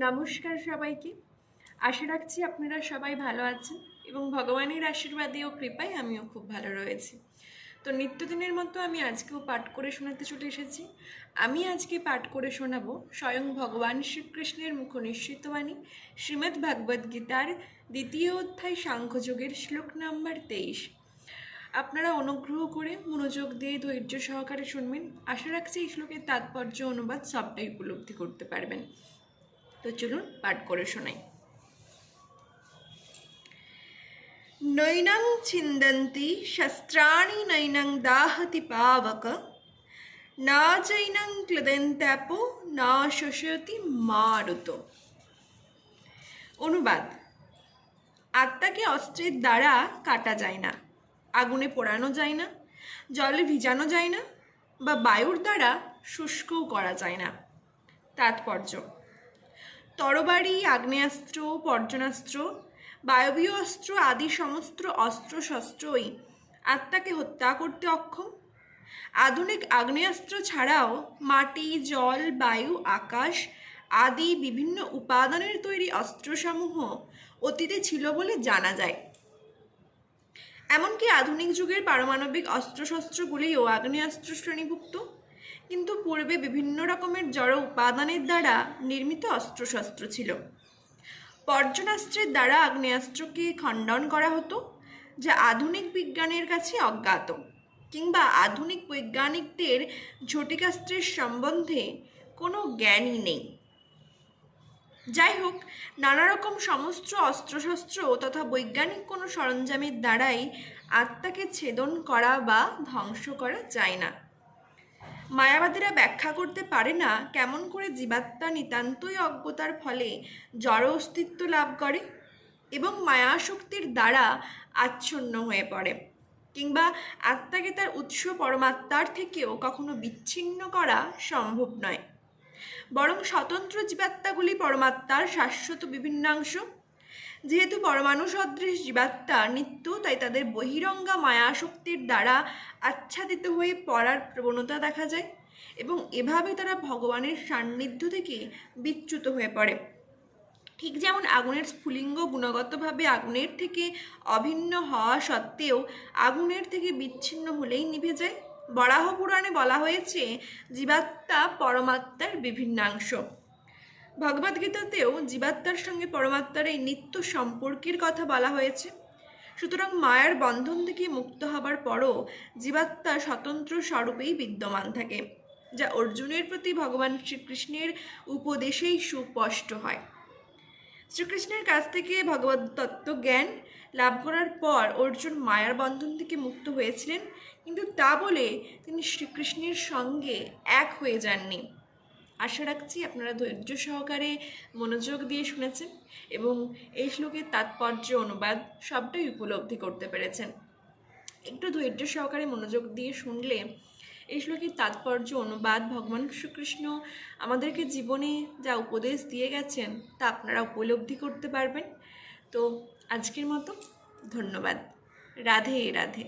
নমস্কার সবাইকে। আশা রাখছি আপনারা সবাই ভালো আছেন এবং ভগবানের আশীর্বাদে ও কৃপায় আমিও খুব ভালো রয়েছি। তো নিত্যদিনের মতো আমি আজকেও পাঠ করে শোনাতে চলে এসেছি। আমি আজকে পাঠ করে শোনাবো স্বয়ং ভগবান শ্রীকৃষ্ণের মুখ নিঃসৃত বাণী শ্রীমদ্ ভাগবত গীতার 2য় অধ্যায় সাংখ্যযোগের শ্লোক নাম্বার 23। আপনারা অনুগ্রহ করে মনোযোগ দিয়ে ধৈর্য সহকারে শুনবেন। আশা রাখছি এই শ্লোকের তাৎপর্য অনুবাদ সবটাই উপলব্ধি করতে পারবেন। তো চলুন পাঠ করে শোনাই। নৈনং ছিন্দন্তি শস্ত্রাণি নৈনং দাহতি পাবক না চৈনং ক্লেদন্ত্যাপো না শোষয়তি মারুত। অনুবাদ: আত্মাকে অস্ত্রের দ্বারা কাটা যায় না, আগুনে পোড়ানো যায় না, জলে ভিজানো যায় না বা বায়ুর দ্বারা শুষ্কও করা যায় না। তাৎপর্য: তরবারি, আগ্নেয়াস্ত্র, বর্জনাস্ত্র, বায়বীয় অস্ত্র আদি সমস্ত অস্ত্রশস্ত্রই আত্মাকে হত্যা করতে অক্ষম। আধুনিক আগ্নেয়াস্ত্র ছাড়াও মাটি, জল, বায়ু, আকাশ আদি বিভিন্ন উপাদানের তৈরি অস্ত্রসমূহ অতীতে ছিল বলে জানা যায়। এমনকি আধুনিক যুগের পারমাণবিক অস্ত্রশস্ত্রগুলিও আগ্নেয়াস্ত্র শ্রেণীভুক্ত, কিন্তু পূর্বে বিভিন্ন রকমের জড় উপাদানের দ্বারা নির্মিত অস্ত্রশস্ত্র ছিল। বর্জনাস্ত্রের দ্বারা আগ্নেয়াস্ত্রকে খণ্ডন করা হতো, যা আধুনিক বিজ্ঞানের কাছে অজ্ঞাত, কিংবা আধুনিক বৈজ্ঞানিকদের ঝটিকাস্ত্রের সম্বন্ধে কোনো জ্ঞানই নেই। যাই হোক, নানা রকম সমস্ত অস্ত্রশস্ত্র তথা বৈজ্ঞানিক কোনো সরঞ্জামের দ্বারাই আত্মাকে ছেদন করা বা ধ্বংস করা যায় না। মায়াবাদীরা ব্যাখ্যা করতে পারে না কেমন করে জীবাত্মা নিতান্তই অজ্ঞতার ফলে জড় অস্তিত্ব লাভ করে এবং মায়াশক্তির দ্বারা আচ্ছন্ন হয়ে পড়ে, কিংবা আত্মাকে তার উৎস পরমাত্মার থেকেও কখনো বিচ্ছিন্ন করা সম্ভব নয়। বরং স্বতন্ত্র জীবাত্মাগুলি পরমাত্মার শাশ্বত বিভিন্নাংশ। যেহেতু পরমাণু সদৃশ জীবাত্মা নিত্য, তাই তাদের বহিরঙ্গা মায়াশক্তির দ্বারা আচ্ছাদিত হয়ে পড়ার প্রবণতা দেখা যায় এবং এভাবে তারা ভগবানের সান্নিধ্য থেকে বিচ্যুত হয়ে পড়ে। ঠিক যেমন আগুনের স্ফুলিঙ্গ গুণগতভাবে আগুনের থেকে অভিন্ন হওয়া সত্ত্বেও আগুনের থেকে বিচ্ছিন্ন হলেই নিভে যায়। বরাহ পুরাণে বলা হয়েছে জীবাত্মা পরমাত্মার বিভিন্নাংশ। ভগবদ্গীতাতেও জীবাত্মার সঙ্গে পরমাত্মার এই নিত্য সম্পর্কের কথা বলা হয়েছে। সুতরাং মায়ার বন্ধন থেকে মুক্ত হবার পরও জীবাত্মা স্বতন্ত্র স্বরূপেই বিদ্যমান থাকে, যা অর্জুনের প্রতি ভগবান শ্রীকৃষ্ণের উপদেশেই সুস্পষ্ট হয়। শ্রীকৃষ্ণের কাছ থেকে ভগবত তত্ত্ব জ্ঞান লাভ করার পর অর্জুন মায়ার বন্ধন থেকে মুক্ত হয়েছিলেন, কিন্তু তা বলে তিনি শ্রীকৃষ্ণের সঙ্গে এক হয়ে যাননি। আশা রাখছি আপনারা ধৈর্য সহকারে মনোযোগ দিয়ে শুনেছেন এবং এই শ্লোকের তাৎপর্য অনুবাদ সবটাই উপলব্ধি করতে পেরেছেন। একটু ধৈর্য সহকারে মনোযোগ দিয়ে শুনলে এই শ্লোকের তাৎপর্য অনুবাদ ভগবান শ্রীকৃষ্ণ আমাদেরকে জীবনে যা উপদেশ দিয়ে গেছেন তা আপনারা উপলব্ধি করতে পারবেন। তো আজকের মতো ধন্যবাদ। রাধে রাধে।